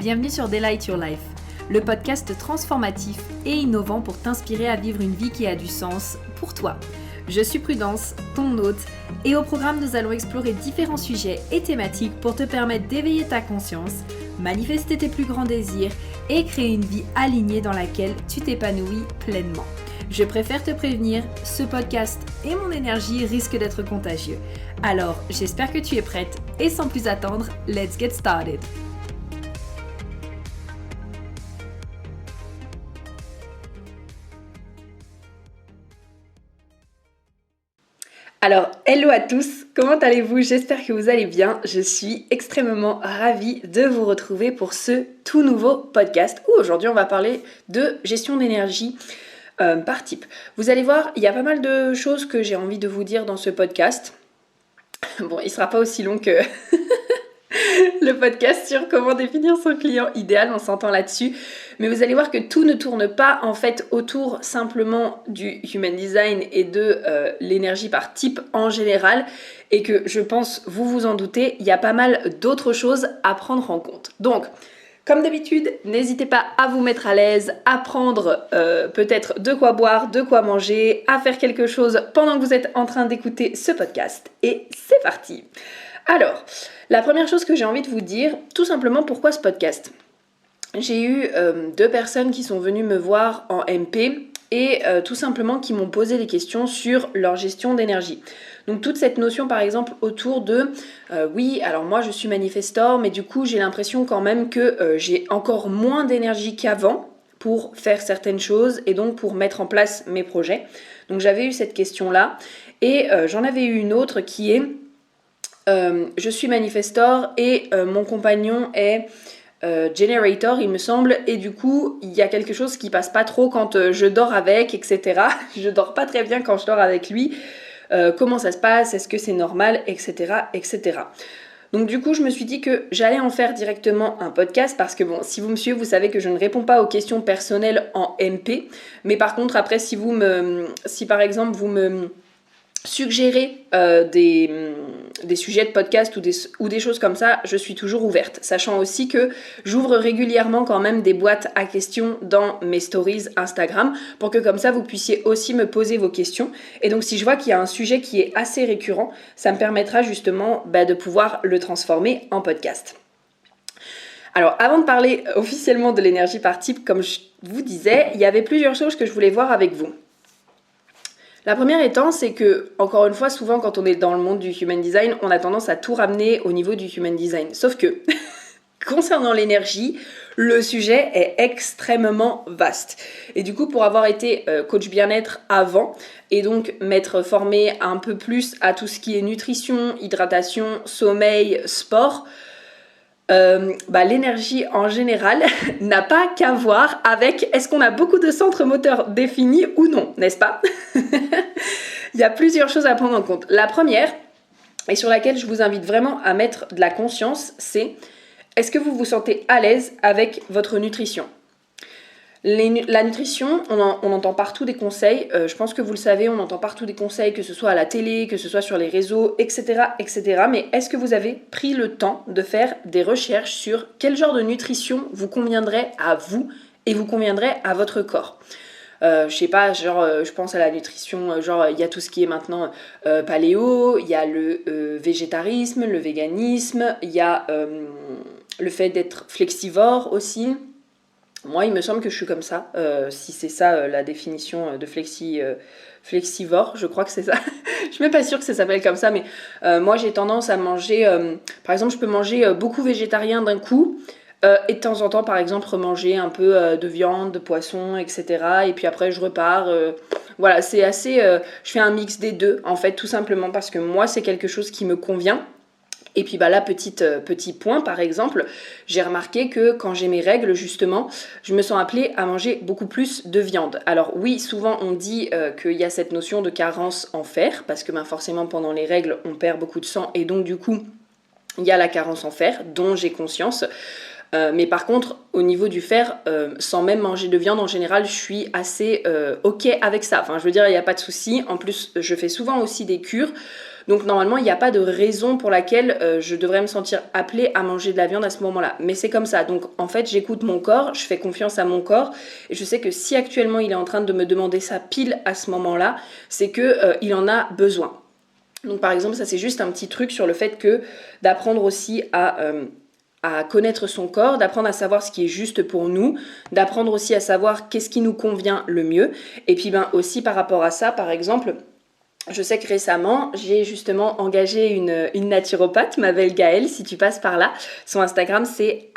Bienvenue sur Delight Your Life, le podcast transformatif et innovant pour t'inspirer à vivre une vie qui a du sens pour toi. Je suis Prudence, ton hôte, et au programme nous allons explorer différents sujets et thématiques pour te permettre d'éveiller ta conscience, manifester tes plus grands désirs et créer une vie alignée dans laquelle tu t'épanouis pleinement. Je préfère te prévenir, ce podcast et mon énergie risquent d'être contagieux. Alors, j'espère que tu es prête et sans plus attendre, let's get started! Alors, hello à tous, comment allez-vous? J'espère que vous allez bien. Je suis extrêmement ravie de vous retrouver pour ce tout nouveau podcast où aujourd'hui on va parler de gestion d'énergie par type. Vous allez voir, il y a pas mal de choses que j'ai envie de vous dire dans ce podcast. Bon, il sera pas aussi long que le podcast sur comment définir son client idéal, on s'entend là-dessus. Mais vous allez voir que tout ne tourne pas en fait autour simplement du human design et de l'énergie par type en général. Et que je pense, vous vous en doutez, il y a pas mal d'autres choses à prendre en compte. Donc, comme d'habitude, n'hésitez pas à vous mettre à l'aise, à prendre peut-être de quoi boire, de quoi manger, à faire quelque chose pendant que vous êtes en train d'écouter ce podcast. Et c'est parti! Alors, la première chose que j'ai envie de vous dire, tout simplement pourquoi ce podcast. J'ai eu 2 personnes qui sont venues me voir en MP et tout simplement qui m'ont posé des questions sur leur gestion d'énergie. Donc toute cette notion par exemple autour de oui, alors moi je suis manifestor, mais du coup j'ai l'impression quand même que j'ai encore moins d'énergie qu'avant pour faire certaines choses et donc pour mettre en place mes projets. Donc j'avais eu cette question-là et j'en avais eu une autre qui est je suis manifestor et mon compagnon est generator il me semble, et du coup il y a quelque chose qui passe pas trop quand je dors avec, etc. Je dors pas très bien quand je dors avec lui. Comment ça se passe, est-ce que c'est normal, etc., etc. Donc du coup je me suis dit que j'allais en faire directement un podcast parce que bon, si vous me suivez, vous savez que je ne réponds pas aux questions personnelles en MP, mais par contre après si par exemple vous me suggérer des sujets de podcast ou des choses comme ça, je suis toujours ouverte, sachant aussi que j'ouvre régulièrement quand même des boîtes à questions dans mes stories Instagram pour que comme ça vous puissiez aussi me poser vos questions. Et donc si je vois qu'il y a un sujet qui est assez récurrent, ça me permettra justement de pouvoir le transformer en podcast. Alors avant de parler officiellement de l'énergie par type, comme je vous disais, il y avait plusieurs choses que je voulais voir avec vous. La première étant, c'est que, encore une fois, souvent quand on est dans le monde du human design, on a tendance à tout ramener au niveau du human design. Sauf que, concernant l'énergie, le sujet est extrêmement vaste. Et du coup, pour avoir été coach bien-être avant, et donc m'être formée un peu plus à tout ce qui est nutrition, hydratation, sommeil, sport, l'énergie en général n'a pas qu'à voir avec est-ce qu'on a beaucoup de centres moteurs définis ou non, n'est-ce pas? Il y a plusieurs choses à prendre en compte. La première, et sur laquelle je vous invite vraiment à mettre de la conscience, c'est est-ce que vous vous sentez à l'aise avec votre nutrition? La nutrition, on entend partout des conseils, je pense que vous le savez, on entend partout des conseils, que ce soit à la télé, que ce soit sur les réseaux, etc., etc. Mais est-ce que vous avez pris le temps de faire des recherches sur quel genre de nutrition vous conviendrait à vous et vous conviendrait à votre corps? Je sais pas, je pense à la nutrition, il y a tout ce qui est maintenant paléo, il y a le végétarisme, le véganisme, il y a le fait d'être flexivore aussi. Moi, il me semble que je suis comme ça, si c'est ça la définition de flexivore, je crois que c'est ça. Je suis même pas sûre que ça s'appelle comme ça, mais moi j'ai tendance à manger, par exemple je peux manger beaucoup végétarien d'un coup, et de temps en temps par exemple remanger un peu de viande, de poisson, etc. Et puis après je repars, voilà, c'est assez, je fais un mix des deux en fait, tout simplement parce que moi c'est quelque chose qui me convient. Et puis là, petit point par exemple, j'ai remarqué que quand j'ai mes règles justement, je me sens appelée à manger beaucoup plus de viande. Alors oui, souvent on dit qu'il y a cette notion de carence en fer, parce que forcément pendant les règles on perd beaucoup de sang et donc du coup il y a la carence en fer dont j'ai conscience. Mais par contre, au niveau du fer, sans même manger de viande, en général, je suis assez ok avec ça. Enfin, je veux dire, il n'y a pas de souci. En plus, je fais souvent aussi des cures. Donc normalement, il n'y a pas de raison pour laquelle je devrais me sentir appelée à manger de la viande à ce moment-là. Mais c'est comme ça. Donc en fait, j'écoute mon corps, je fais confiance à mon corps. Et je sais que si actuellement il est en train de me demander ça pile à ce moment-là, c'est que il en a besoin. Donc par exemple, ça c'est juste un petit truc sur le fait que d'apprendre aussi à connaître son corps, d'apprendre à savoir ce qui est juste pour nous, d'apprendre aussi à savoir qu'est-ce qui nous convient le mieux. Et puis aussi par rapport à ça, par exemple, je sais que récemment, j'ai justement engagé une naturopathe, ma belle Gaëlle, si tu passes par là. Son Instagram, c'est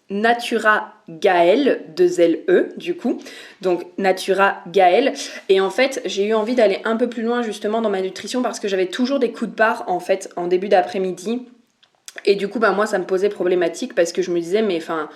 @naturagaëlle, 2LE, du coup. Donc, Natura Gaëlle. Et en fait, j'ai eu envie d'aller un peu plus loin, justement, dans ma nutrition, parce que j'avais toujours des coups de barre, en fait, en début d'après-midi. Et du coup, moi, ça me posait problématique, parce que je me disais, mais enfin...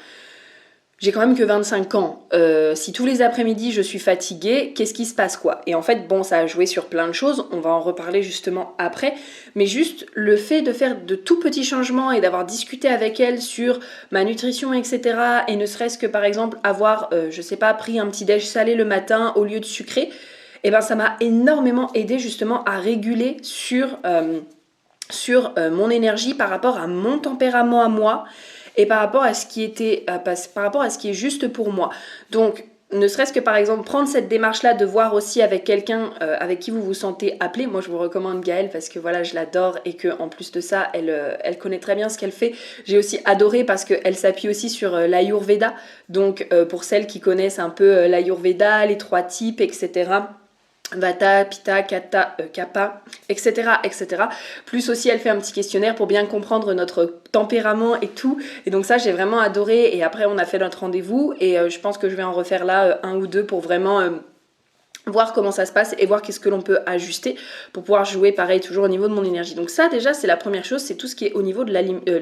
J'ai quand même que 25 ans. Si tous les après-midi je suis fatiguée, qu'est-ce qui se passe quoi? Et en fait, bon, ça a joué sur plein de choses, on va en reparler justement après, mais juste le fait de faire de tout petits changements et d'avoir discuté avec elle sur ma nutrition, etc. Et ne serait-ce que par exemple avoir, je sais pas, pris un petit déj salé le matin au lieu de sucré, et ben ça m'a énormément aidé justement à réguler sur mon énergie par rapport à mon tempérament à moi et par rapport à ce qui est juste pour moi. Donc, ne serait-ce que par exemple prendre cette démarche-là de voir aussi avec quelqu'un avec qui vous vous sentez appelé. Moi, je vous recommande Gaëlle parce que voilà, je l'adore et que en plus de ça, elle connaît très bien ce qu'elle fait. J'ai aussi adoré parce qu'elle s'appuie aussi sur l'Ayurveda. Donc, pour celles qui connaissent un peu l'Ayurveda, les 3 types, etc. Vata, Pitta, Kapha, etc., etc. Plus aussi, elle fait un petit questionnaire pour bien comprendre notre tempérament et tout. Et donc ça, j'ai vraiment adoré. Et après, on a fait notre rendez-vous. Et je pense que je vais en refaire là un ou deux pour vraiment... voir comment ça se passe et voir qu'est-ce que l'on peut ajuster pour pouvoir jouer pareil toujours au niveau de mon énergie. Donc ça déjà c'est la première chose, c'est tout ce qui est au niveau de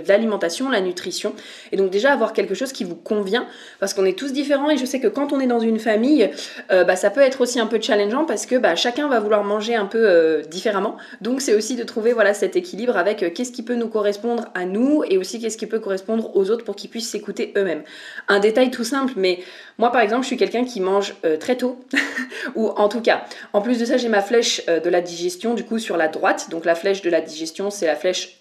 l'alimentation, la nutrition. Et donc déjà avoir quelque chose qui vous convient parce qu'on est tous différents et je sais que quand on est dans une famille, ça peut être aussi un peu challengeant parce que chacun va vouloir manger un peu différemment. Donc c'est aussi de trouver voilà cet équilibre avec qu'est-ce qui peut nous correspondre à nous et aussi qu'est-ce qui peut correspondre aux autres pour qu'ils puissent s'écouter eux-mêmes. Un détail tout simple, mais moi par exemple je suis quelqu'un qui mange très tôt ou en tout cas, en plus de ça, j'ai ma flèche de la digestion du coup sur la droite. Donc la flèche de la digestion, c'est la flèche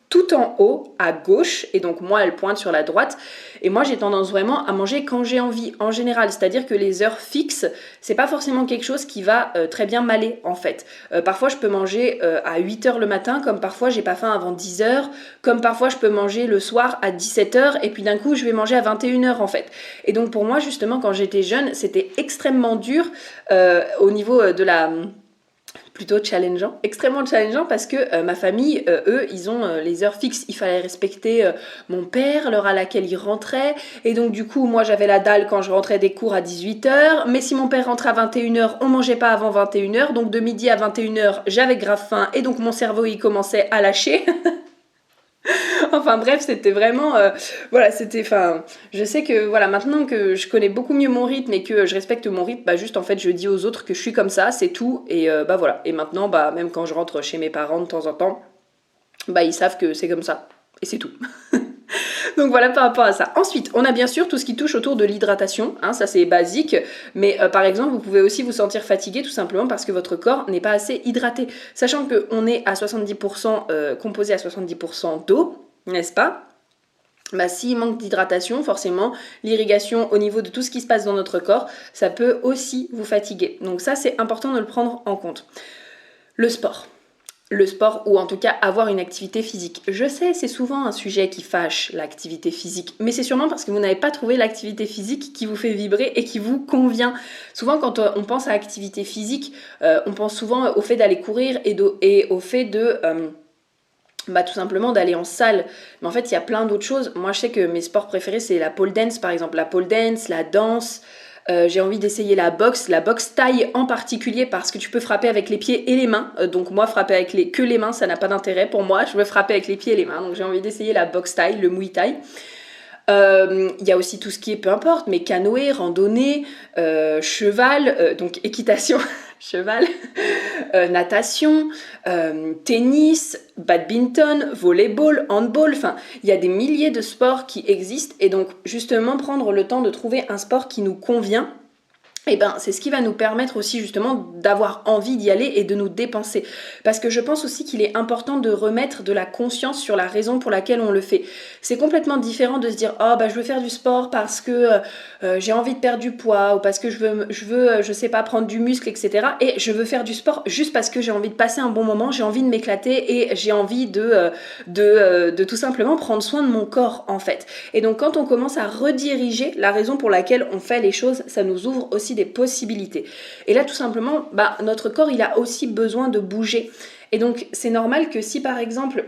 tout en haut à gauche et donc moi elle pointe sur la droite et moi j'ai tendance vraiment à manger quand j'ai envie en général, c'est-à-dire que les heures fixes c'est pas forcément quelque chose qui va très bien m'aller en fait. Parfois je peux manger à 8h le matin, comme parfois j'ai pas faim avant 10h, comme parfois je peux manger le soir à 17h et puis d'un coup je vais manger à 21h en fait. Et donc pour moi justement quand j'étais jeune c'était extrêmement dur au niveau de la... plutôt challengeant, extrêmement challengeant parce que ma famille, eux, ils ont les heures fixes. Il fallait respecter mon père, l'heure à laquelle il rentrait. Et donc du coup, moi j'avais la dalle quand je rentrais des cours à 18h. Mais si mon père rentrait à 21h, on mangeait pas avant 21h. Donc de midi à 21h, j'avais grave faim. Et donc mon cerveau, il commençait à lâcher. Enfin bref, c'était vraiment... je sais que voilà, maintenant que je connais beaucoup mieux mon rythme et que je respecte mon rythme, juste en fait je dis aux autres que je suis comme ça, c'est tout. Et voilà. Et maintenant, même quand je rentre chez mes parents de temps en temps, ils savent que c'est comme ça. Et c'est tout. Donc voilà par rapport à ça. Ensuite, on a bien sûr tout ce qui touche autour de l'hydratation, ça c'est basique, mais par exemple, vous pouvez aussi vous sentir fatigué tout simplement parce que votre corps n'est pas assez hydraté. Sachant qu'on est à 70% composé à 70% d'eau, n'est-ce pas ? S'il manque d'hydratation, forcément, l'irrigation au niveau de tout ce qui se passe dans notre corps, ça peut aussi vous fatiguer. Donc ça, c'est important de le prendre en compte. Le sport ou en tout cas avoir une activité physique. Je sais, c'est souvent un sujet qui fâche, l'activité physique, mais c'est sûrement parce que vous n'avez pas trouvé l'activité physique qui vous fait vibrer et qui vous convient. Souvent quand on pense à activité physique, on pense souvent au fait d'aller courir et au fait de... tout simplement d'aller en salle. Mais en fait, il y a plein d'autres choses. Moi, je sais que mes sports préférés, c'est la pole dance, par exemple. La pole dance, la danse. J'ai envie d'essayer la boxe taille en particulier parce que tu peux frapper avec les pieds et les mains. Donc moi, frapper avec que les mains, ça n'a pas d'intérêt pour moi. Je veux frapper avec les pieds et les mains. Donc j'ai envie d'essayer la boxe taille, le muay thai. Il y a aussi tout ce qui est, peu importe, mais canoë, randonnée, cheval, donc équitation, cheval, natation, tennis, badminton, volleyball, handball, enfin, il y a des milliers de sports qui existent et donc justement prendre le temps de trouver un sport qui nous convient et ben c'est ce qui va nous permettre aussi justement d'avoir envie d'y aller et de nous dépenser. Parce que je pense aussi qu'il est important de remettre de la conscience sur la raison pour laquelle on le fait. C'est complètement différent de se dire oh bah je veux faire du sport parce que j'ai envie de perdre du poids, ou parce que je sais pas, prendre du muscle, etc. Et je veux faire du sport juste parce que j'ai envie de passer un bon moment, j'ai envie de m'éclater et j'ai envie de tout simplement prendre soin de mon corps en fait. Et donc quand on commence à rediriger la raison pour laquelle on fait les choses, ça nous ouvre aussi des possibilités. Et là tout simplement, bah, notre corps il a aussi besoin de bouger. Et donc c'est normal que si par exemple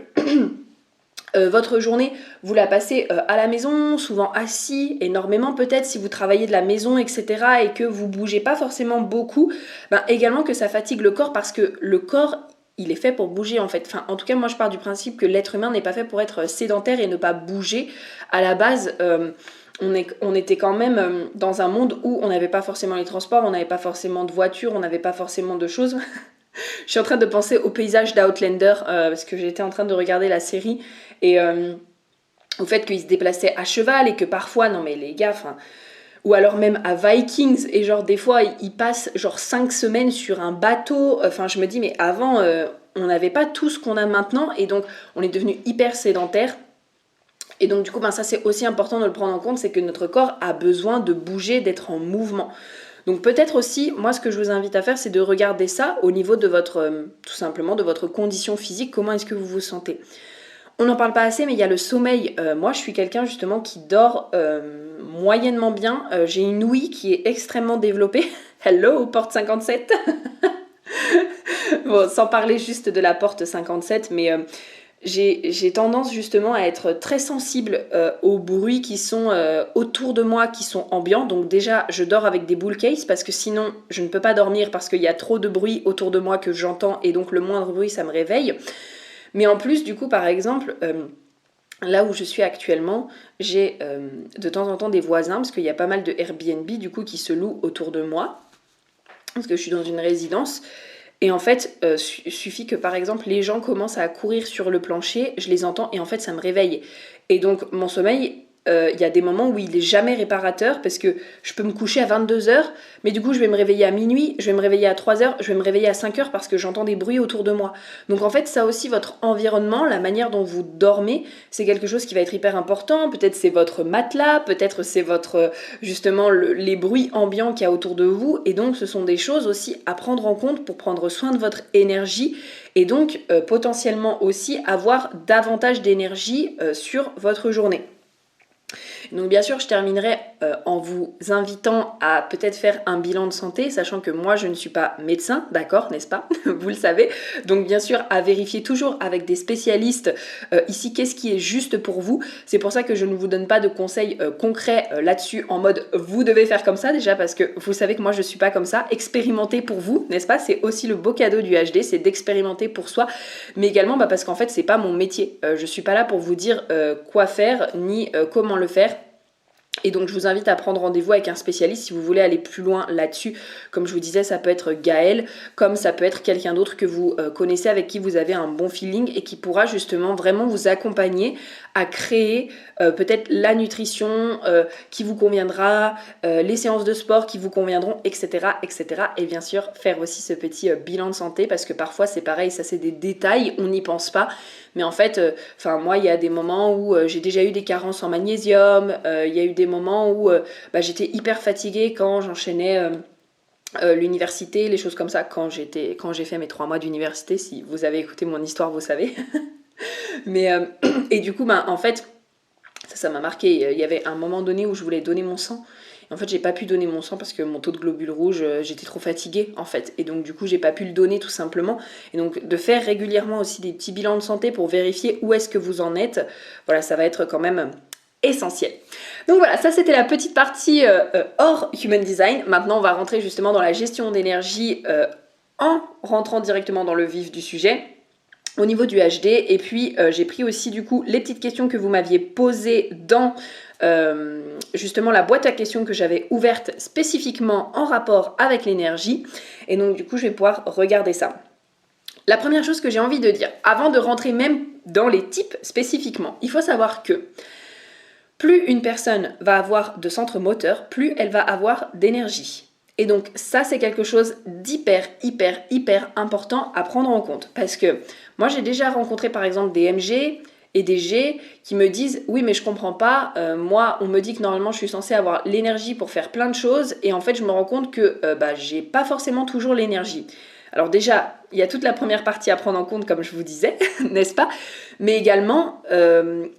votre journée, vous la passez à la maison, souvent assis, énormément peut-être si vous travaillez de la maison, etc. et que vous bougez pas forcément beaucoup, ben également que ça fatigue le corps, parce que le corps, il est fait pour bouger en fait. Enfin, en tout cas, moi je pars du principe que l'être humain n'est pas fait pour être sédentaire et ne pas bouger. À la base, on était quand même dans un monde où on n'avait pas forcément les transports, on n'avait pas forcément de voitures, on n'avait pas forcément de choses. Je suis en train de penser au paysage d'Outlander, parce que j'étais en train de regarder la série, et au fait qu'ils se déplaçaient à cheval, et que parfois, non mais les gars, enfin, ou alors même à Vikings, et genre des fois ils passent genre 5 semaines sur un bateau, enfin je me dis mais avant on n'avait pas tout ce qu'on a maintenant, et donc on est devenu hyper sédentaire. Et donc du coup ben, ça c'est aussi important de le prendre en compte, c'est que notre corps a besoin de bouger, d'être en mouvement. Donc peut-être aussi, moi ce que je vous invite à faire, c'est de regarder ça au niveau de votre, tout simplement, de votre condition physique, comment est-ce que vous vous sentez. On n'en parle pas assez, mais il y a le sommeil. Moi je suis quelqu'un justement qui dort moyennement bien. J'ai une ouïe qui est extrêmement développée. Hello, porte 57. Bon, sans parler juste de la porte 57, mais j'ai tendance justement à être très sensible aux bruits qui sont autour de moi, qui sont ambiants. Donc déjà, je dors avec des bull cases parce que sinon, je ne peux pas dormir parce qu'il y a trop de bruit autour de moi que j'entends, et donc le moindre bruit, ça me réveille. Mais en plus, du coup, par exemple, là où je suis actuellement, j'ai de temps en temps des voisins, parce qu'il y a pas mal de Airbnb, du coup, qui se louent autour de moi, parce que je suis dans une résidence. Et en fait, suffit que par exemple les gens commencent à courir sur le plancher, je les entends et en fait ça me réveille. Et donc mon sommeil, il y a des moments où il est jamais réparateur, parce que je peux me coucher à 22h, mais du coup je vais me réveiller à minuit, je vais me réveiller à 3h, je vais me réveiller à 5h parce que j'entends des bruits autour de moi. Donc en fait ça aussi, votre environnement, la manière dont vous dormez, c'est quelque chose qui va être hyper important. Peut-être c'est votre matelas, peut-être c'est votre justement les bruits ambiants qu'il y a autour de vous, et donc ce sont des choses aussi à prendre en compte pour prendre soin de votre énergie, et donc potentiellement aussi avoir davantage d'énergie sur votre journée. Donc bien sûr, je terminerai en vous invitant à peut-être faire un bilan de santé, sachant que moi je ne suis pas médecin, d'accord, n'est-ce pas? Vous le savez. Donc bien sûr, à vérifier toujours avec des spécialistes ici qu'est-ce qui est juste pour vous. C'est pour ça que je ne vous donne pas de conseils concrets là-dessus en mode vous devez faire comme ça, déjà parce que vous savez que moi je suis pas comme ça. Expérimenter pour vous, n'est-ce pas? C'est aussi le beau cadeau du HD, c'est d'expérimenter pour soi, mais également parce qu'en fait c'est pas mon métier. Je suis pas là pour vous dire quoi faire ni comment le faire. Et donc je vous invite à prendre rendez-vous avec un spécialiste si vous voulez aller plus loin là-dessus. Comme je vous disais, ça peut être Gaël, comme ça peut être quelqu'un d'autre que vous connaissez, avec qui vous avez un bon feeling et qui pourra justement vraiment vous accompagner à créer peut-être la nutrition qui vous conviendra, les séances de sport qui vous conviendront, etc., etc. Et bien sûr, faire aussi ce petit bilan de santé, parce que parfois c'est pareil, ça c'est des détails, on n'y pense pas. Mais en fait, moi, il y a des moments où j'ai déjà eu des carences en magnésium, il y a eu des moments où j'étais hyper fatiguée quand j'enchaînais l'université, les choses comme ça, quand j'ai fait mes 3 mois d'université. Si vous avez écouté mon histoire, vous savez. Mais, et du coup, en fait, ça m'a marqué. Il y avait un moment donné où je voulais donner mon sang. En fait, j'ai pas pu donner mon sang parce que mon taux de globules rouges, j'étais trop fatiguée en fait. Et donc du coup, j'ai pas pu le donner tout simplement. Et donc de faire régulièrement aussi des petits bilans de santé pour vérifier où est-ce que vous en êtes, voilà, ça va être quand même essentiel. Donc voilà, ça c'était la petite partie hors Human Design. Maintenant, on va rentrer justement dans la gestion d'énergie en rentrant directement dans le vif du sujet. Au niveau du HD, et puis j'ai pris aussi du coup les petites questions que vous m'aviez posées dans justement la boîte à questions que j'avais ouverte spécifiquement en rapport avec l'énergie, et donc du coup je vais pouvoir regarder ça. La première chose que j'ai envie de dire, avant de rentrer même dans les types spécifiquement, il faut savoir que plus une personne va avoir de centre moteur, plus elle va avoir d'énergie. Et donc ça, c'est quelque chose d'hyper, hyper, hyper important à prendre en compte. Parce que moi, j'ai déjà rencontré par exemple des MG et des G qui me disent « Oui, mais je comprends pas, moi, on me dit que normalement, je suis censée avoir l'énergie pour faire plein de choses et en fait, je me rends compte que j'ai pas forcément toujours l'énergie. » Alors déjà, il y a toute la première partie à prendre en compte, comme je vous disais, n'est-ce pas? Mais également,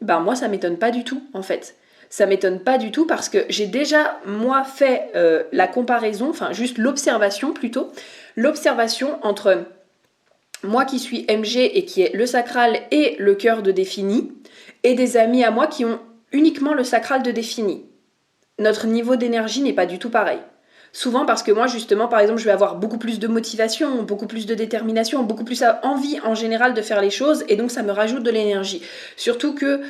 moi, ça m'étonne pas du tout, en fait. Ça m'étonne pas du tout parce que j'ai déjà, moi, fait la comparaison, enfin juste l'observation plutôt, l'observation entre moi qui suis MG et qui est le sacral et le cœur de défini, et des amis à moi qui ont uniquement le sacral de défini. Notre niveau d'énergie n'est pas du tout pareil. Souvent parce que moi justement par exemple je vais avoir beaucoup plus de motivation, beaucoup plus de détermination, beaucoup plus envie en général de faire les choses et donc ça me rajoute de l'énergie. Surtout que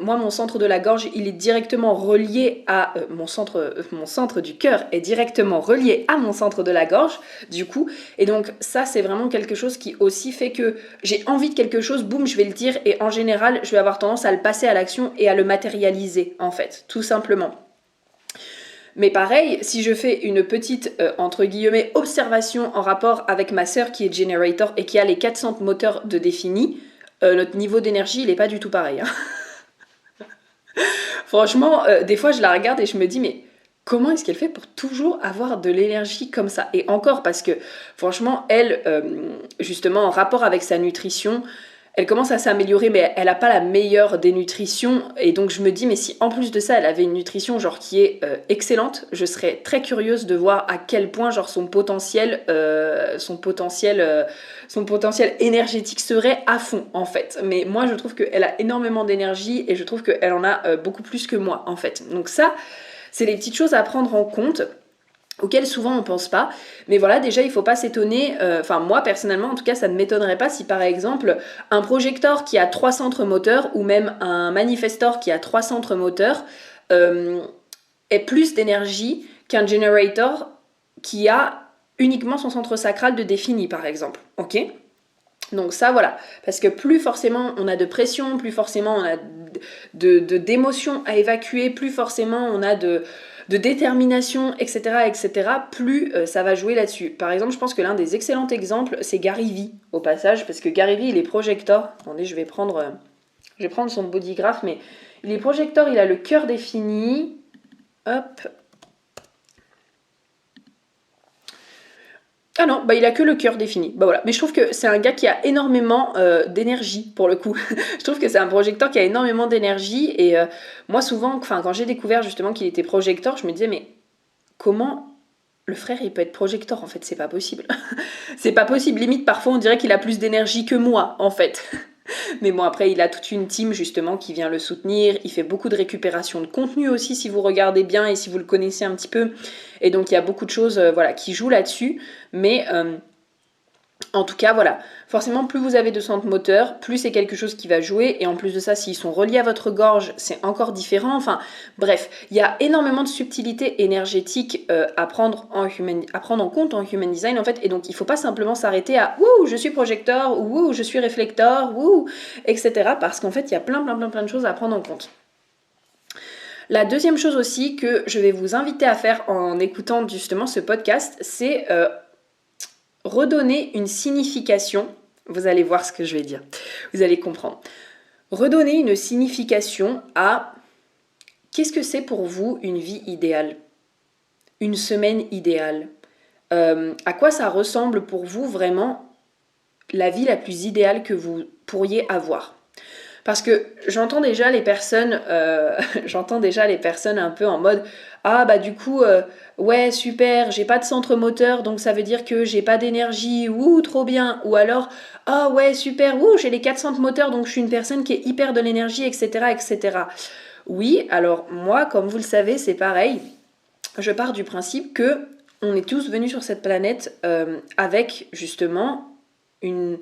moi mon centre de la gorge il est directement relié à mon centre du cœur est directement relié à mon centre de la gorge du coup et donc ça c'est vraiment quelque chose qui aussi fait que j'ai envie de quelque chose, boum je vais le dire et en général je vais avoir tendance à le passer à l'action et à le matérialiser en fait tout simplement. Mais pareil, si je fais une petite, entre guillemets, observation en rapport avec ma sœur qui est generator et qui a les 400 moteurs de défini, notre niveau d'énergie, il n'est pas du tout pareil. Hein. Franchement, des fois, je la regarde et je me dis, mais comment est-ce qu'elle fait pour toujours avoir de l'énergie comme ça? Et encore, parce que franchement, elle, justement, en rapport avec sa nutrition, elle commence à s'améliorer, mais elle n'a pas la meilleure des nutritions. Et donc je me dis, mais si en plus de ça, elle avait une nutrition genre qui est excellente, je serais très curieuse de voir à quel point genre son potentiel énergétique serait à fond en fait. Mais moi, je trouve qu'elle a énormément d'énergie et je trouve qu'elle en a beaucoup plus que moi en fait. Donc ça, c'est les petites choses à prendre en compte auxquels souvent on pense pas, mais voilà déjà il faut pas s'étonner, moi personnellement en tout cas ça ne m'étonnerait pas si par exemple un projecteur qui a 3 centres moteurs ou même un manifestor qui a 3 centres moteurs ait plus d'énergie qu'un generator qui a uniquement son centre sacral de défini par exemple, ok? Donc ça voilà, parce que plus forcément on a de pression, plus forcément on a d'émotions à évacuer, plus forcément on a de détermination, etc., etc., plus ça va jouer là-dessus. Par exemple, je pense que l'un des excellents exemples, c'est Gary Vee, au passage, parce que Gary Vee, il est projector. Attendez, je vais prendre son bodygraph, mais il est projector, il a le cœur défini. Hop. Ah non, il a que le cœur défini. Voilà. Mais je trouve que c'est un gars qui a énormément d'énergie, pour le coup. Je trouve que c'est un projecteur qui a énormément d'énergie. Et moi, souvent, quand j'ai découvert justement qu'il était projecteur, je me disais, mais comment le frère, il peut être projecteur? En fait, c'est pas possible. C'est pas possible. Limite, parfois, on dirait qu'il a plus d'énergie que moi, en fait. Mais bon, après, il a toute une team, justement, qui vient le soutenir. Il fait beaucoup de récupération de contenu aussi, si vous regardez bien et si vous le connaissez un petit peu. Et donc, il y a beaucoup de choses qui jouent là-dessus. Mais en tout cas, voilà. Forcément, plus vous avez de centres moteurs, plus c'est quelque chose qui va jouer. Et en plus de ça, s'ils sont reliés à votre gorge, c'est encore différent. Enfin, bref, il y a énormément de subtilités énergétiques à prendre en compte en Human Design, en fait. Et donc, il ne faut pas simplement s'arrêter à « Wouh, je suis projecteur » ou « Wouh, je suis réflecteur » ou etc. Parce qu'en fait, il y a plein de choses à prendre en compte. La deuxième chose aussi que je vais vous inviter à faire en écoutant justement ce podcast, c'est redonner une signification. Vous allez voir ce que je vais dire. Vous allez comprendre. Redonner une signification à qu'est-ce que c'est pour vous une vie idéale, une semaine idéale. À quoi ça ressemble pour vous vraiment la vie la plus idéale que vous pourriez avoir. Parce que j'entends déjà les personnes un peu en mode ah du coup ouais super, j'ai pas de centre moteur donc ça veut dire que j'ai pas d'énergie, ouh trop bien, ou alors ah ouais super, ouh j'ai les 4 centres moteurs donc je suis une personne qui est hyper de l'énergie, etc. Oui, alors moi comme vous le savez c'est pareil, je pars du principe que on est tous venus sur cette planète avec justement une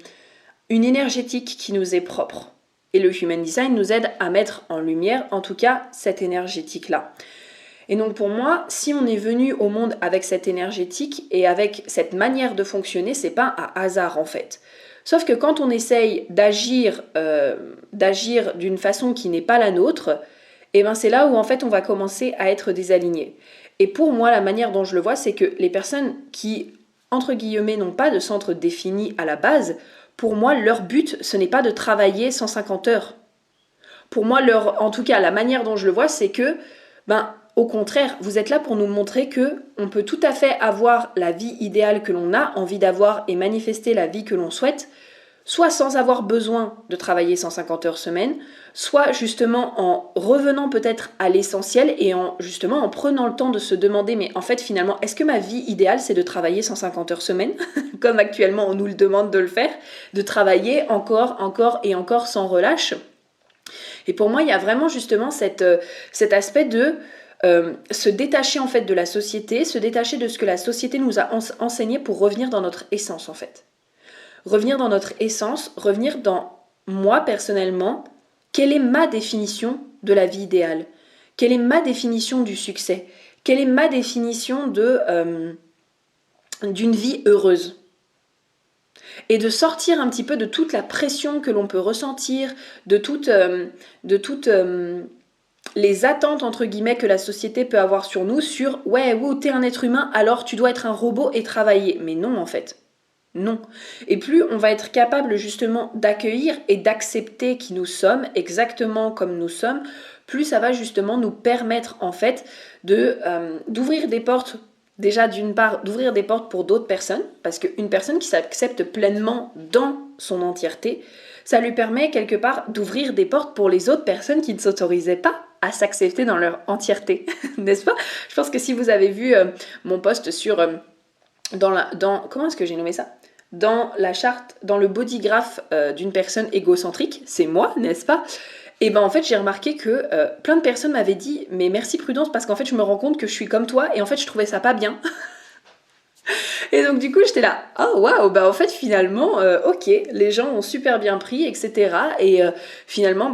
énergétique qui nous est propre. Et le Human Design nous aide à mettre en lumière, en tout cas, cette énergétique-là. Et donc pour moi, si on est venu au monde avec cette énergétique et avec cette manière de fonctionner, c'est pas un hasard en fait. Sauf que quand on essaye d'agir d'une façon qui n'est pas la nôtre, et ben c'est là où en fait on va commencer à être désalignés. Et pour moi, la manière dont je le vois, c'est que les personnes qui, entre guillemets, n'ont pas de centre défini à la base, pour moi, leur but, ce n'est pas de travailler 150 heures. Pour moi, en tout cas, la manière dont je le vois, c'est que, au contraire, vous êtes là pour nous montrer que on peut tout à fait avoir la vie idéale que l'on a envie d'avoir et manifester la vie que l'on souhaite, soit sans avoir besoin de travailler 150 heures semaine, soit justement en revenant peut-être à l'essentiel et justement en prenant le temps de se demander, mais en fait finalement, est-ce que ma vie idéale c'est de travailler 150 heures semaine, comme actuellement on nous le demande de le faire, de travailler encore et encore sans relâche. Et pour moi, il y a vraiment justement cet aspect de se détacher en fait de la société, se détacher de ce que la société nous a enseigné pour revenir dans notre essence en fait. Revenir dans notre essence, revenir dans moi personnellement, quelle est ma définition de la vie idéale? Quelle est ma définition du succès? Quelle est ma définition d'une vie heureuse? Et de sortir un petit peu de toute la pression que l'on peut ressentir, de toutes les attentes entre guillemets que la société peut avoir sur nous, sur ouais, t'es un être humain, alors tu dois être un robot et travailler. Mais non en fait. Non. Et plus on va être capable justement d'accueillir et d'accepter qui nous sommes, exactement comme nous sommes, plus ça va justement nous permettre en fait d'ouvrir des portes. Déjà d'une part, d'ouvrir des portes pour d'autres personnes, parce qu'une personne qui s'accepte pleinement dans son entièreté, ça lui permet quelque part d'ouvrir des portes pour les autres personnes qui ne s'autorisaient pas à s'accepter dans leur entièreté, n'est-ce pas? Je pense que si vous avez vu mon post sur... comment est-ce que j'ai nommé ça? Dans la charte, dans le bodygraph d'une personne égocentrique, c'est moi, n'est-ce pas? Et ben en fait j'ai remarqué que plein de personnes m'avaient dit mais merci Prudence parce qu'en fait je me rends compte que je suis comme toi et en fait je trouvais ça pas bien. Et donc du coup j'étais là, oh waouh, bah en fait finalement ok, les gens ont super bien pris, etc. Et finalement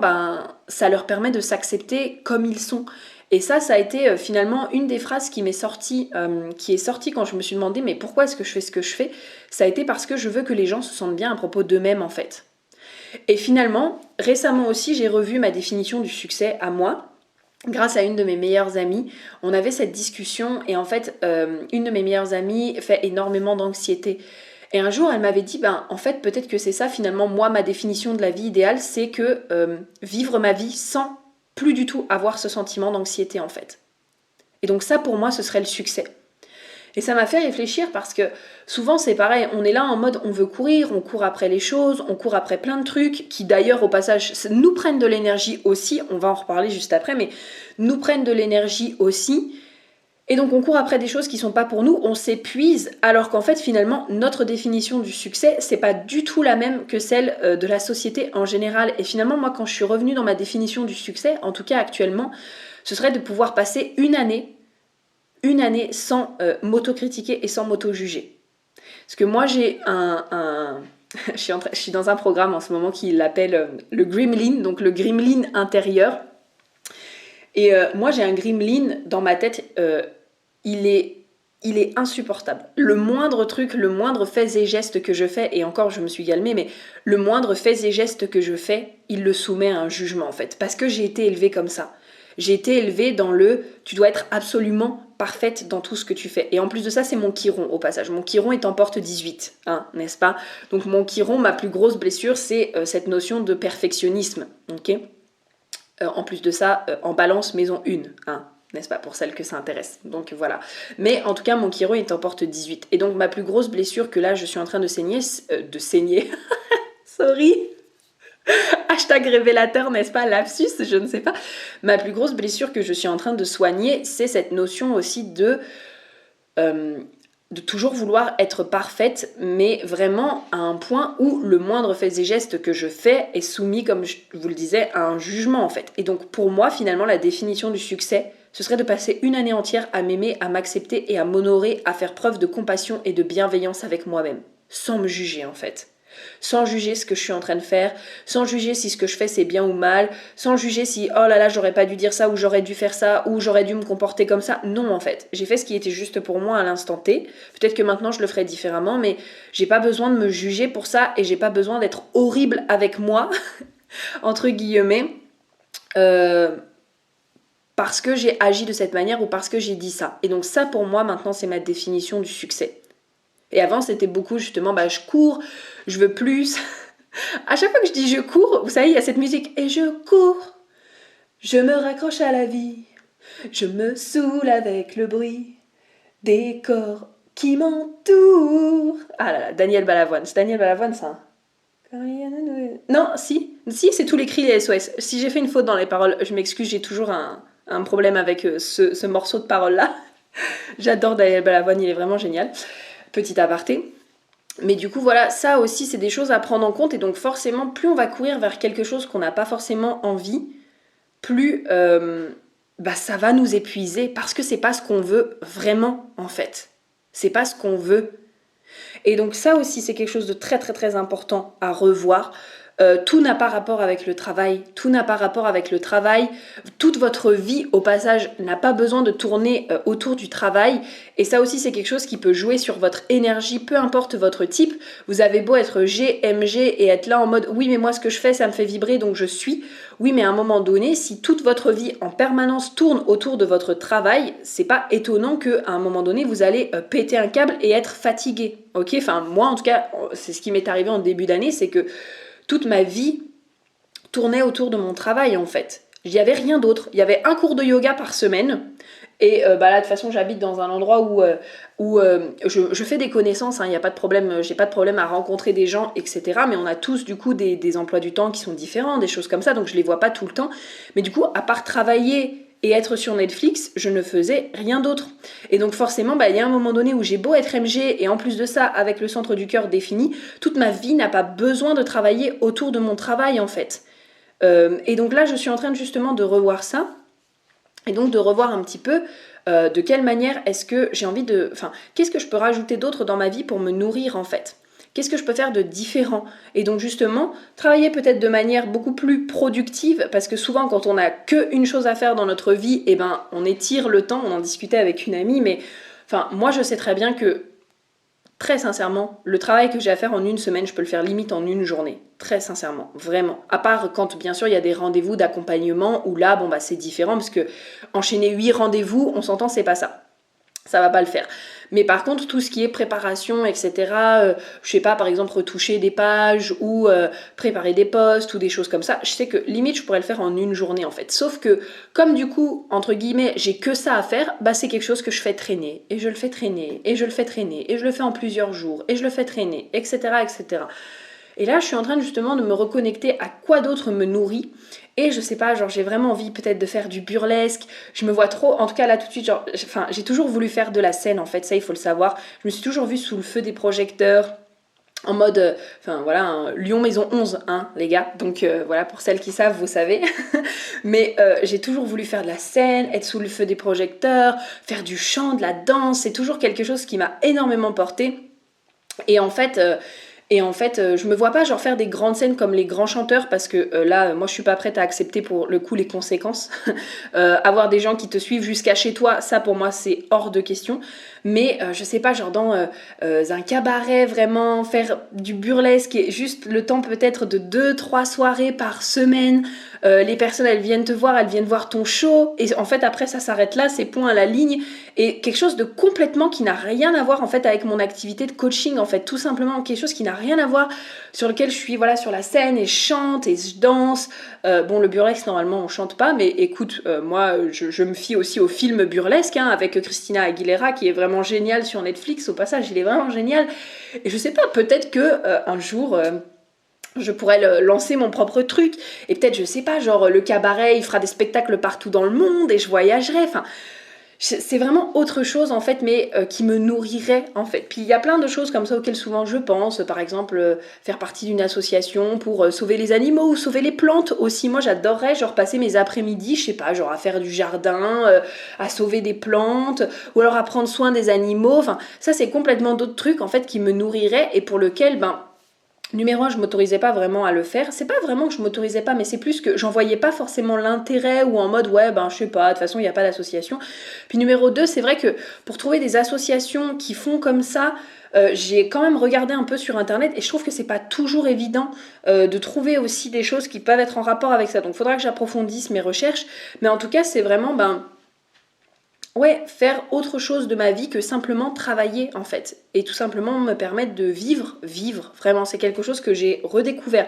ça leur permet de s'accepter comme ils sont. Et ça a été finalement une des phrases qui est sortie quand je me suis demandé mais pourquoi est-ce que je fais ce que je fais? Ça a été parce que je veux que les gens se sentent bien à propos d'eux-mêmes en fait. Et finalement, récemment aussi, j'ai revu ma définition du succès à moi. Grâce à une de mes meilleures amies, on avait cette discussion et en fait, une de mes meilleures amies fait énormément d'anxiété. Et un jour, elle m'avait dit, en fait, peut-être que c'est ça finalement, moi, ma définition de la vie idéale, c'est que vivre ma vie sans plus du tout avoir ce sentiment d'anxiété en fait. Et donc ça, pour moi, ce serait le succès. Et ça m'a fait réfléchir parce que souvent c'est pareil, on est là en mode on veut courir, on court après les choses, on court après plein de trucs qui d'ailleurs au passage nous prennent de l'énergie aussi, on va en reparler juste après, mais nous prennent de l'énergie aussi. Et donc on court après des choses qui sont pas pour nous, on s'épuise, alors qu'en fait finalement notre définition du succès c'est pas du tout la même que celle de la société en général. Et finalement moi quand je suis revenue dans ma définition du succès, en tout cas actuellement, ce serait de pouvoir passer une année sans m'autocritiquer et sans m'auto-juger. Parce que moi j'ai je suis dans un programme en ce moment qui l'appelle le Gremlin, donc le Gremlin intérieur. Et moi j'ai un Gremlin dans ma tête, il est insupportable. Le moindre truc, le moindre fait et geste que je fais, et encore je me suis calmée, mais le moindre fait et geste que je fais, il le soumet à un jugement en fait. Parce que j'ai été élevée comme ça. J'ai été élevée dans tu dois être absolument parfaite dans tout ce que tu fais. Et en plus de ça, c'est mon chiron au passage. Mon chiron est en porte 18, n'est-ce pas? Donc mon chiron, ma plus grosse blessure, c'est cette notion de perfectionnisme. Ok, en plus de ça, en balance maison 1, n'est-ce pas, pour celles que ça intéresse. Donc voilà. Mais en tout cas, mon chiron est en porte 18. Et donc ma plus grosse blessure que là, je suis en train de saigner... Sorry. Hashtag révélateur, n'est-ce pas, lapsus, je ne sais pas. Ma plus grosse blessure que je suis en train de soigner, c'est cette notion aussi de toujours vouloir être parfaite, mais vraiment à un point où le moindre fait et geste que je fais est soumis, comme je vous le disais, à un jugement en fait. Et donc pour moi, finalement, la définition du succès, ce serait de passer une année entière à m'aimer, à m'accepter et à m'honorer, à faire preuve de compassion et de bienveillance avec moi-même, sans me juger en fait. Sans juger ce que je suis en train de faire, sans juger si ce que je fais c'est bien ou mal, sans juger si oh là là j'aurais pas dû dire ça ou j'aurais dû faire ça ou j'aurais dû me comporter comme ça. Non en fait, j'ai fait ce qui était juste pour moi à l'instant T. Peut-être que maintenant je le ferai différemment, mais j'ai pas besoin de me juger pour ça et j'ai pas besoin d'être horrible avec moi entre guillemets parce que j'ai agi de cette manière ou parce que j'ai dit ça. Et donc ça, pour moi, maintenant, c'est ma définition du succès. Et avant, c'était beaucoup justement, je cours, je veux plus. À chaque fois que je dis je cours, vous savez, il y a cette musique. Et je cours, je me raccroche à la vie, je me saoule avec le bruit des corps qui m'entourent. Ah là là, Daniel Balavoine. C'est Daniel Balavoine, ça. Non, si, c'est tous les cris, les SOS. Si j'ai fait une faute dans les paroles, je m'excuse, j'ai toujours un problème avec ce morceau de parole-là. J'adore Daniel Balavoine, il est vraiment génial. Petit aparté. Mais du coup, voilà, ça aussi, c'est des choses à prendre en compte. Et donc, forcément, plus on va courir vers quelque chose qu'on n'a pas forcément envie, plus ça va nous épuiser parce que c'est pas ce qu'on veut vraiment, en fait. C'est pas ce qu'on veut. Et donc ça aussi, c'est quelque chose de très très très important à revoir. Tout n'a pas rapport avec le travail, toute votre vie au passage n'a pas besoin de tourner autour du travail, et ça aussi c'est quelque chose qui peut jouer sur votre énergie, peu importe votre type. Vous avez beau être GMG et être là en mode oui mais moi ce que je fais ça me fait vibrer donc je suis, oui mais à un moment donné si toute votre vie en permanence tourne autour de votre travail, c'est pas étonnant qu'à un moment donné vous allez péter un câble et être fatigué, ok? Enfin moi en tout cas c'est ce qui m'est arrivé en début d'année, c'est que toute ma vie tournait autour de mon travail en fait. Il n'y avait rien d'autre. Il y avait un cours de yoga par semaine. Et là, de toute façon, j'habite dans un endroit où je fais des connaissances. Il n'y a pas de problème. J'ai pas de problème à rencontrer des gens, etc. Mais on a tous, du coup, des emplois du temps qui sont différents, des choses comme ça. Donc, je les vois pas tout le temps. Mais du coup, à part travailler et être sur Netflix, je ne faisais rien d'autre. Et donc forcément, il y a un moment donné où j'ai beau être MG, et en plus de ça, avec le centre du cœur défini, toute ma vie n'a pas besoin de travailler autour de mon travail, en fait. Et donc là, je suis en train justement de revoir ça, et donc de revoir un petit peu de quelle manière est-ce que j'ai envie de... Enfin, qu'est-ce que je peux rajouter d'autre dans ma vie pour me nourrir, en fait ? Qu'est-ce que je peux faire de différent? Et donc justement, travailler peut-être de manière beaucoup plus productive, parce que souvent quand on n'a qu'une chose à faire dans notre vie, on étire le temps. On en discutait avec une amie, mais moi je sais très bien que, très sincèrement, le travail que j'ai à faire en une semaine, je peux le faire limite en une journée. Très sincèrement, vraiment. À part quand, bien sûr, il y a des rendez-vous d'accompagnement, où là, c'est différent, parce que enchaîner 8 rendez-vous, on s'entend, c'est pas ça. Ça va pas le faire. Mais par contre, tout ce qui est préparation, etc., je sais pas, par exemple, retoucher des pages ou préparer des posts ou des choses comme ça, je sais que limite, je pourrais le faire en une journée, en fait. Sauf que, comme du coup, entre guillemets, j'ai que ça à faire, c'est quelque chose que je fais traîner. Et je le fais traîner, et je le fais traîner, et je le fais en plusieurs jours, et je le fais traîner, etc., etc. Et là, je suis en train justement de me reconnecter à quoi d'autre me nourrit. Et je sais pas, j'ai vraiment envie peut-être de faire du burlesque. Je me vois trop, en tout cas là tout de suite, j'ai toujours voulu faire de la scène en fait, ça il faut le savoir. Je me suis toujours vue sous le feu des projecteurs, en mode, Lyon Maison 11, hein, les gars. Donc voilà, pour celles qui savent, vous savez. Mais j'ai toujours voulu faire de la scène, être sous le feu des projecteurs, faire du chant, de la danse. C'est toujours quelque chose qui m'a énormément portée. Et en fait, je me vois pas faire des grandes scènes comme les grands chanteurs, parce que là, moi je suis pas prête à accepter pour le coup les conséquences. Avoir des gens qui te suivent jusqu'à chez toi, ça pour moi c'est hors de question. Mais je sais pas, dans un cabaret, vraiment faire du burlesque et juste le temps peut-être de 2-3 soirées par semaine. Les personnes elles viennent te voir, elles viennent voir ton show, et en fait après ça s'arrête là, c'est point à la ligne, et quelque chose de complètement qui n'a rien à voir en fait avec mon activité de coaching, en fait, tout simplement quelque chose qui n'a rien à voir, sur lequel je suis sur la scène et je chante et je danse. Le burlesque normalement on chante pas, mais écoute, moi je me fie aussi au film burlesque avec Christina Aguilera qui est vraiment génial sur Netflix, au passage il est vraiment génial, et je sais pas, peut-être que un jour je pourrais lancer mon propre truc, et peut-être, je sais pas, le cabaret, il fera des spectacles partout dans le monde, et je voyagerai, c'est vraiment autre chose, en fait, mais qui me nourrirait, en fait. Puis il y a plein de choses comme ça auxquelles souvent je pense, par exemple, faire partie d'une association pour sauver les animaux, ou sauver les plantes aussi. Moi, j'adorerais, passer mes après-midi, je sais pas, à faire du jardin, à sauver des plantes, ou alors à prendre soin des animaux, ça, c'est complètement d'autres trucs, en fait, qui me nourriraient, et pour lequel, Numéro 1, je m'autorisais pas vraiment à le faire. C'est pas vraiment que je m'autorisais pas, mais c'est plus que j'en voyais pas forcément l'intérêt ou en mode ouais, ben je sais pas, de toute façon il n'y a pas d'association. Puis numéro 2, c'est vrai que pour trouver des associations qui font comme ça, j'ai quand même regardé un peu sur internet et je trouve que c'est pas toujours évident de trouver aussi des choses qui peuvent être en rapport avec ça. Donc il faudra que j'approfondisse mes recherches. Mais en tout cas, c'est vraiment ouais, faire autre chose de ma vie que simplement travailler en fait. Et tout simplement me permettre de vivre. Vraiment, c'est quelque chose que j'ai redécouvert.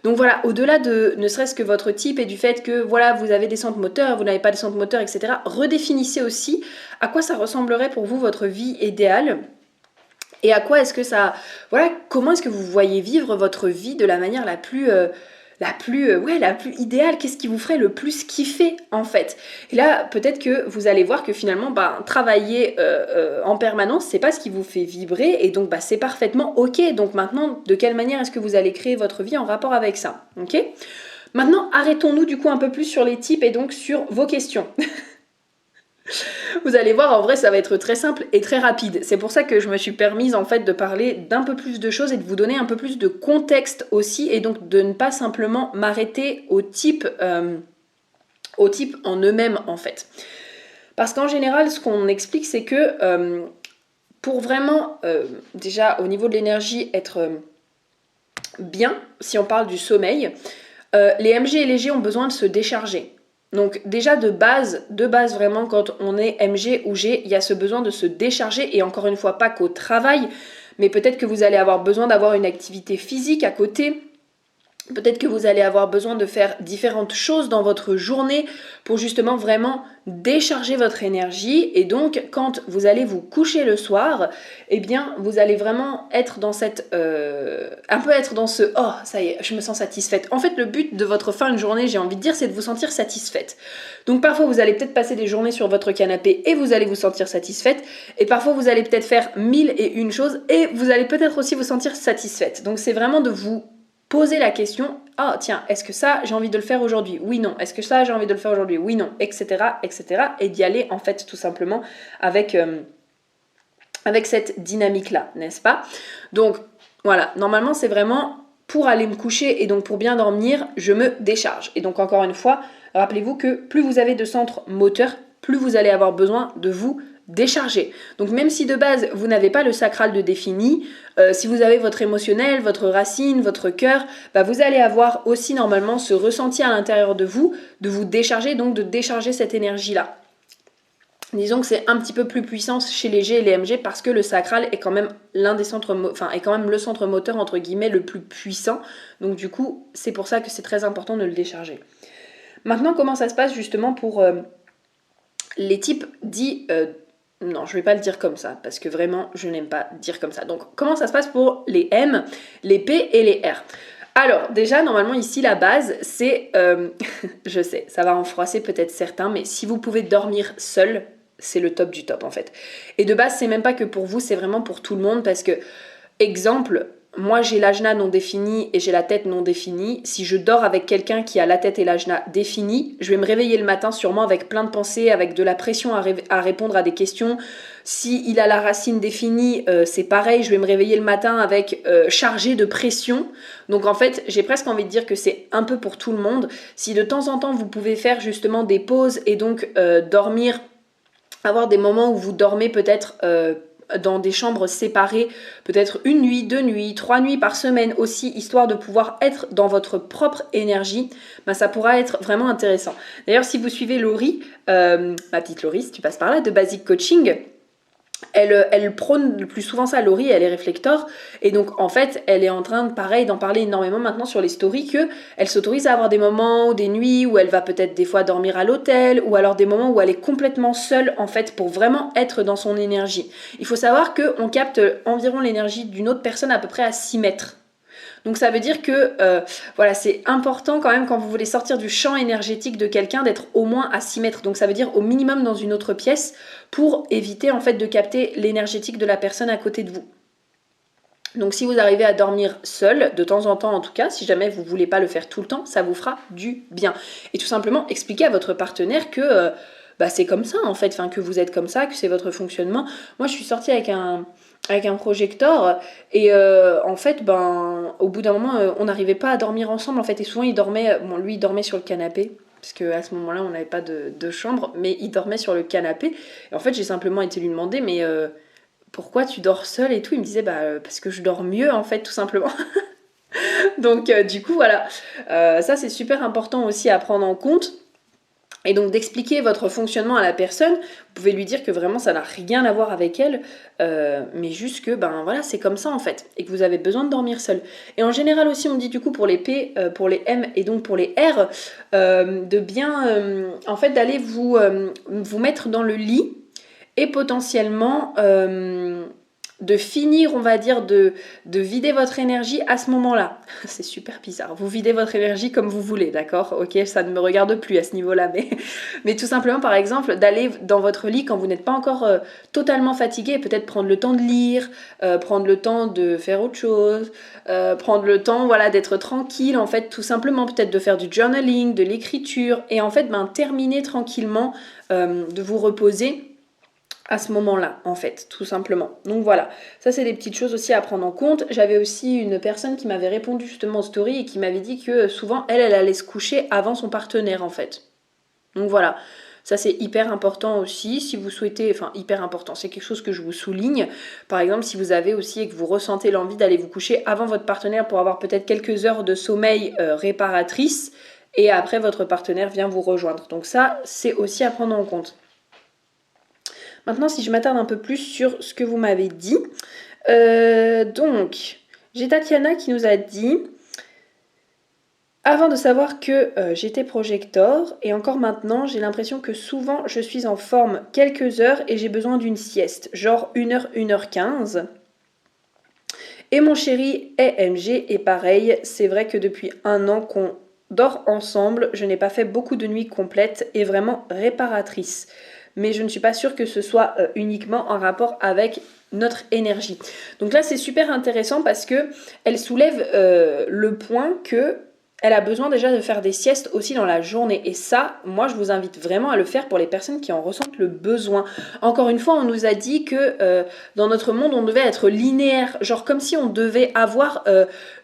Donc voilà, au-delà de ne serait-ce que votre type et du fait que voilà, vous avez des centres moteurs, vous n'avez pas de centres moteurs, etc. Redéfinissez aussi à quoi ça ressemblerait pour vous votre vie idéale. Et à quoi est-ce que ça... Voilà, comment est-ce que vous voyez vivre votre vie de la manière la plus idéale, qu'est-ce qui vous ferait le plus kiffer en fait. Et là, peut-être que vous allez voir que finalement, travailler en permanence, c'est pas ce qui vous fait vibrer et donc c'est parfaitement ok. Donc maintenant, de quelle manière est-ce que vous allez créer votre vie en rapport avec ça, ok? Maintenant, arrêtons-nous du coup un peu plus sur les types et donc sur vos questions. Vous allez voir, en vrai, ça va être très simple et très rapide. C'est pour ça que je me suis permise en fait de parler d'un peu plus de choses et de vous donner un peu plus de contexte aussi et donc de ne pas simplement m'arrêter au type en eux-mêmes en fait. Parce qu'en général, ce qu'on explique, c'est que pour vraiment, déjà au niveau de l'énergie, être bien, si on parle du sommeil, les MG et les G ont besoin de se décharger. Donc déjà de base vraiment quand on est MG ou G, il y a ce besoin de se décharger et encore une fois pas qu'au travail, mais peut-être que vous allez avoir besoin d'avoir une activité physique à côté. Peut-être que vous allez avoir besoin de faire différentes choses dans votre journée pour justement vraiment décharger votre énergie. Et donc, quand vous allez vous coucher le soir, eh bien, vous allez vraiment être dans cette... un peu être dans ce « oh, ça y est, je me sens satisfaite ». En fait, le but de votre fin de journée, j'ai envie de dire, c'est de vous sentir satisfaite. Donc, parfois, vous allez peut-être passer des journées sur votre canapé et vous allez vous sentir satisfaite. Et parfois, vous allez peut-être faire 1001 choses et vous allez peut-être aussi vous sentir satisfaite. Donc, c'est vraiment de vous poser la question, ah tiens, est-ce que ça j'ai envie de le faire aujourd'hui? Oui, non. Est-ce que ça j'ai envie de le faire aujourd'hui? Oui, non, etc. Et d'y aller en fait tout simplement avec cette dynamique-là, n'est-ce pas? Donc voilà, normalement c'est vraiment pour aller me coucher et donc pour bien dormir, je me décharge. Et donc encore une fois, rappelez-vous que plus vous avez de centres moteurs, plus vous allez avoir besoin de vous décharger. Donc même si de base vous n'avez pas le sacral de défini, si vous avez votre émotionnel, votre racine, votre cœur, vous allez avoir aussi normalement ce ressenti à l'intérieur de vous décharger, donc de décharger cette énergie-là. Disons que c'est un petit peu plus puissant chez les G et les MG parce que le sacral est quand même est quand même le centre moteur entre guillemets le plus puissant. Donc du coup, c'est pour ça que c'est très important de le décharger. Maintenant, comment ça se passe justement pour les types dits non, je vais pas le dire comme ça, parce que vraiment, je n'aime pas dire comme ça. Donc, comment ça se passe pour les M, les P et les R? Alors, déjà, normalement, ici, la base, c'est... je sais, ça va en froisser peut-être certains, mais si vous pouvez dormir seul, c'est le top du top, en fait. Et de base, c'est même pas que pour vous, c'est vraiment pour tout le monde, parce que, exemple... Moi, j'ai l'ajna non défini et j'ai la tête non définie. Si je dors avec quelqu'un qui a la tête et l'ajna définie, je vais me réveiller le matin sûrement avec plein de pensées, avec de la pression à répondre à des questions. Si il a la racine définie, c'est pareil, je vais me réveiller le matin avec chargé de pression. Donc en fait, j'ai presque envie de dire que c'est un peu pour tout le monde. Si de temps en temps, vous pouvez faire justement des pauses et donc dormir, avoir des moments où vous dormez peut-être... dans des chambres séparées, peut-être 1 nuit, 2 nuits, 3 nuits par semaine aussi, histoire de pouvoir être dans votre propre énergie, ça pourra être vraiment intéressant. D'ailleurs, si vous suivez Laurie, ma petite Laurie, si tu passes par là, de Basic Coaching, elle prône le plus souvent ça, Laurie, elle est réflector, et donc en fait, elle est en train d'en parler énormément maintenant sur les stories, qu'elle s'autorise à avoir des moments ou des nuits où elle va peut-être des fois dormir à l'hôtel, ou alors des moments où elle est complètement seule en fait, pour vraiment être dans son énergie. Il faut savoir qu'on capte environ l'énergie d'une autre personne à peu près à 6 mètres. Donc ça veut dire que voilà, c'est important quand même quand vous voulez sortir du champ énergétique de quelqu'un d'être au moins à 6 mètres. Donc ça veut dire au minimum dans une autre pièce pour éviter en fait de capter l'énergétique de la personne à côté de vous. Donc si vous arrivez à dormir seul, de temps en temps en tout cas, si jamais vous ne voulez pas le faire tout le temps, ça vous fera du bien. Et tout simplement expliquer à votre partenaire que c'est comme ça en fait, que vous êtes comme ça, que c'est votre fonctionnement. Moi je suis sortie avec un avec un projecteur et en fait ben au bout d'un moment on n'arrivait pas à dormir ensemble en fait et souvent il dormait, bon lui il dormait sur le canapé parce qu'à ce moment-là on n'avait pas de chambre mais il dormait sur le canapé et en fait j'ai simplement été lui demander mais pourquoi tu dors seul et tout, il me disait bah parce que je dors mieux en fait tout simplement. Donc du coup voilà, ça c'est super important aussi à prendre en compte. Et donc d'expliquer votre fonctionnement à la personne, vous pouvez lui dire que vraiment ça n'a rien à voir avec elle, mais juste que ben voilà c'est comme ça en fait, et que vous avez besoin de dormir seul. Et en général aussi on dit du coup pour les P, pour les M et donc pour les R, de bien en fait d'aller vous mettre dans le lit et potentiellement de finir, on va dire, de vider votre énergie à ce moment-là. C'est super bizarre. Vous videz votre énergie comme vous voulez, d'accord? Ok, ça ne me regarde plus à ce niveau-là, mais tout simplement, par exemple, d'aller dans votre lit quand vous n'êtes pas encore totalement fatigué, et peut-être prendre le temps de lire, prendre le temps de faire autre chose, prendre le temps, voilà, d'être tranquille, en fait, tout simplement, peut-être de faire du journaling, de l'écriture, et en fait, ben, terminer tranquillement, de vous reposer à ce moment-là, en fait, tout simplement. Donc voilà, ça c'est des petites choses aussi à prendre en compte. J'avais aussi une personne qui m'avait répondu justement en story et qui m'avait dit que souvent, elle allait se coucher avant son partenaire, en fait. Donc voilà, ça c'est hyper important aussi, si vous souhaitez, enfin hyper important, c'est quelque chose que je vous souligne. Par exemple, si vous avez aussi et que vous ressentez l'envie d'aller vous coucher avant votre partenaire pour avoir peut-être quelques heures de sommeil réparatrice, et après votre partenaire vient vous rejoindre. Donc ça, c'est aussi à prendre en compte. Maintenant, si je m'attarde un peu plus sur ce que vous m'avez dit. Donc, j'ai Tatiana qui nous a dit « Avant de savoir que j'étais projecteur, et encore maintenant, j'ai l'impression que souvent je suis en forme quelques heures et j'ai besoin d'une sieste, genre 1h, 1h15. Et mon chéri est MG et pareil, c'est vrai que depuis 1 an qu'on dort ensemble, je n'ai pas fait beaucoup de nuits complètes et vraiment réparatrices. Mais je ne suis pas sûre que ce soit uniquement en rapport avec notre énergie. » Donc là, c'est super intéressant parce que elle soulève le point que elle a besoin déjà de faire des siestes aussi dans la journée. Et ça, moi, je vous invite vraiment à le faire pour les personnes qui en ressentent le besoin. Encore une fois, on nous a dit que dans notre monde, on devait être linéaire. Genre comme si on devait avoir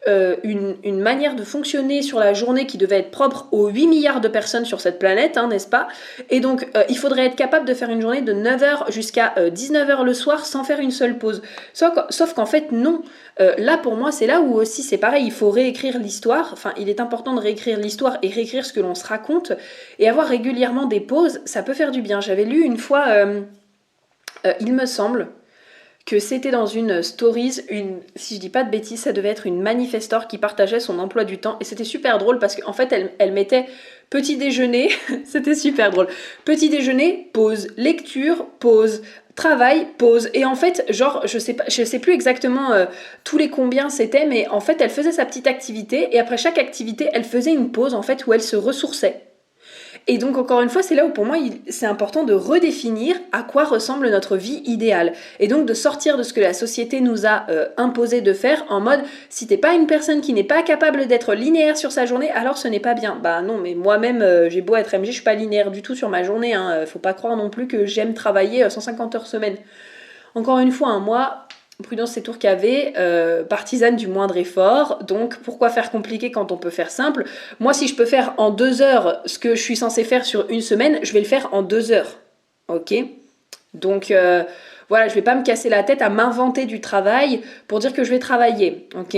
une manière de fonctionner sur la journée qui devait être propre aux 8 milliards de personnes sur cette planète, hein, n'est-ce pas? Et donc, il faudrait être capable de faire une journée de 9h jusqu'à 19h le soir sans faire une seule pause. Sauf qu'en fait, non. Là, pour moi, c'est là où aussi c'est pareil, il faut réécrire l'histoire. Enfin, il est important de réécrire l'histoire et réécrire ce que l'on se raconte. Et avoir régulièrement des pauses, ça peut faire du bien. J'avais lu une fois, il me semble, que c'était dans une stories, si je dis pas de bêtises, ça devait être une manifestor qui partageait son emploi du temps. Et c'était super drôle parce qu'en fait, elle mettait petit déjeuner, c'était super drôle. Petit déjeuner, pause, lecture, pause, travail, pause. Et en fait, genre, je sais plus exactement tous les combien c'était, mais en fait, elle faisait sa petite activité et après chaque activité, elle faisait une pause en fait où elle se ressourçait. Et donc encore une fois, c'est là où pour moi c'est important de redéfinir à quoi ressemble notre vie idéale. Et donc de sortir de ce que la société nous a imposé de faire en mode si t'es pas une personne qui n'est pas capable d'être linéaire sur sa journée, alors ce n'est pas bien. Bah non, mais moi-même j'ai beau être MG, je suis pas linéaire du tout sur ma journée. Hein. Faut pas croire non plus que j'aime travailler 150 heures semaine. Encore une fois, moi, Prudence c'est Tourcavé, partisane du moindre effort, donc pourquoi faire compliqué quand on peut faire simple? Moi si je peux faire en 2 heures ce que je suis censée faire sur une semaine, je vais le faire en 2 heures, ok? Donc voilà, je vais pas me casser la tête à m'inventer du travail pour dire que je vais travailler, ok?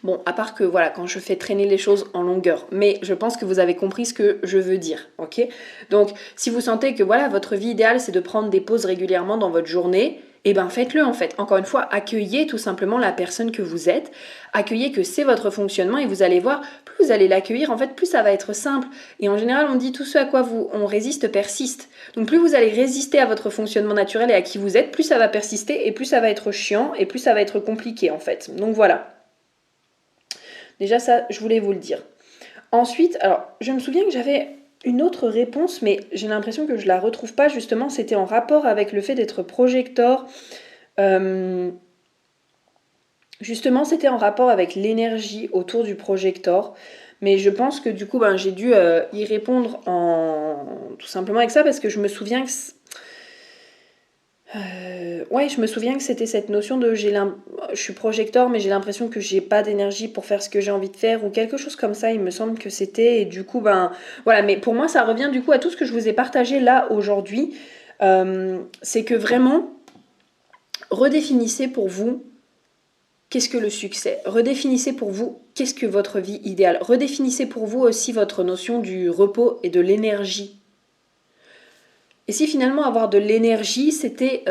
Bon, à part que voilà, quand je fais traîner les choses en longueur, mais je pense que vous avez compris ce que je veux dire, ok? Donc, si vous sentez que voilà, votre vie idéale, c'est de prendre des pauses régulièrement dans votre journée, eh ben faites-le en fait. Encore une fois, accueillez tout simplement la personne que vous êtes, accueillez que c'est votre fonctionnement et vous allez voir, plus vous allez l'accueillir, en fait, plus ça va être simple. Et en général, on dit tout ce à quoi on résiste persiste. Donc plus vous allez résister à votre fonctionnement naturel et à qui vous êtes, plus ça va persister et plus ça va être chiant et plus ça va être compliqué en fait. Donc voilà. Déjà ça, je voulais vous le dire. Ensuite, alors, je me souviens que j'avais une autre réponse, mais j'ai l'impression que je la retrouve pas, justement. C'était en rapport avec le fait d'être projecteur. Justement, c'était en rapport avec l'énergie autour du projecteur. Mais je pense que du coup, j'ai dû y répondre tout simplement avec ça, parce que je me souviens que Ouais, je me souviens que c'était cette notion de je suis projecteur, mais j'ai l'impression que j'ai pas d'énergie pour faire ce que j'ai envie de faire ou quelque chose comme ça, il me semble que c'était. Et du coup, ben voilà, mais pour moi, ça revient du coup à tout ce que je vous ai partagé là aujourd'hui. C'est que vraiment, redéfinissez pour vous qu'est-ce que le succès. Redéfinissez pour vous qu'est-ce que votre vie idéale. Redéfinissez pour vous aussi votre notion du repos et de l'énergie. Et si finalement avoir de l'énergie, c'était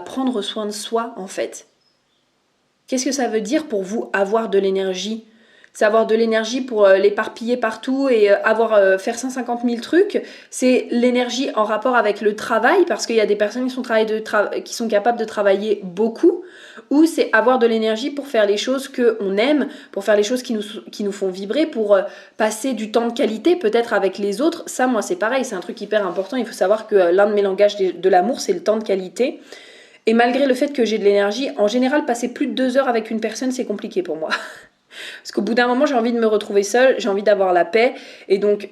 prendre soin de soi en fait. Qu'est-ce que ça veut dire pour vous avoir de l'énergie? C'est avoir de l'énergie pour l'éparpiller partout et faire 150 000 trucs. C'est l'énergie en rapport avec le travail, parce qu'il y a des personnes qui sont capables de travailler beaucoup. Ou c'est avoir de l'énergie pour faire les choses qu'on aime, pour faire les choses qui nous font vibrer, pour passer du temps de qualité peut-être avec les autres. Ça, moi, c'est pareil, c'est un truc hyper important. Il faut savoir que l'un de mes langages de l'amour, c'est le temps de qualité. Et malgré le fait que j'ai de l'énergie, en général, passer plus de 2 heures avec une personne, c'est compliqué pour moi. Parce qu'au bout d'un moment, j'ai envie de me retrouver seule, j'ai envie d'avoir la paix. Et donc,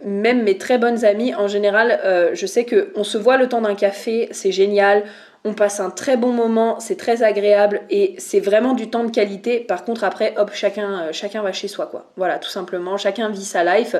même mes très bonnes amies, en général, je sais qu'on se voit le temps d'un café, c'est génial. On passe un très bon moment, c'est très agréable et c'est vraiment du temps de qualité. Par contre, après, hop, chacun va chez soi, quoi. Voilà, tout simplement, chacun vit sa life.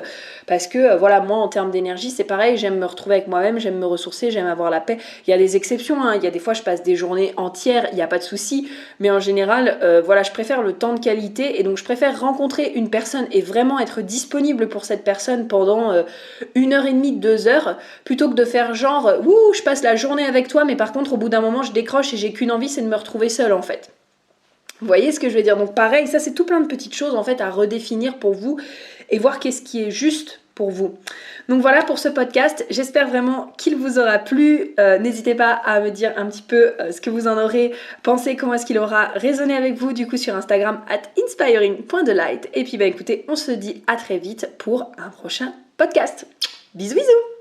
Parce que, voilà, moi, en termes d'énergie, c'est pareil, j'aime me retrouver avec moi-même, j'aime me ressourcer, j'aime avoir la paix. Il y a des exceptions, hein. Il y a des fois, je passe des journées entières, il n'y a pas de souci. Mais en général, voilà, je préfère le temps de qualité et donc je préfère rencontrer une personne et vraiment être disponible pour cette personne pendant 1 heure et demie, 2 heures, plutôt que de faire genre, ouh, je passe la journée avec toi, mais par contre, au bout d'un moment, je décroche et j'ai qu'une envie, c'est de me retrouver seule en fait. Vous voyez ce que je veux dire? Donc pareil, ça c'est tout plein de petites choses en fait à redéfinir pour vous et voir qu'est-ce qui est juste pour vous. Donc voilà pour ce podcast, j'espère vraiment qu'il vous aura plu. N'hésitez pas à me dire un petit peu ce que vous en aurez pensé, comment est-ce qu'il aura résonné avec vous du coup sur Instagram @inspiring.delight. Et puis bah écoutez, on se dit à très vite pour un prochain podcast. Bisous bisous.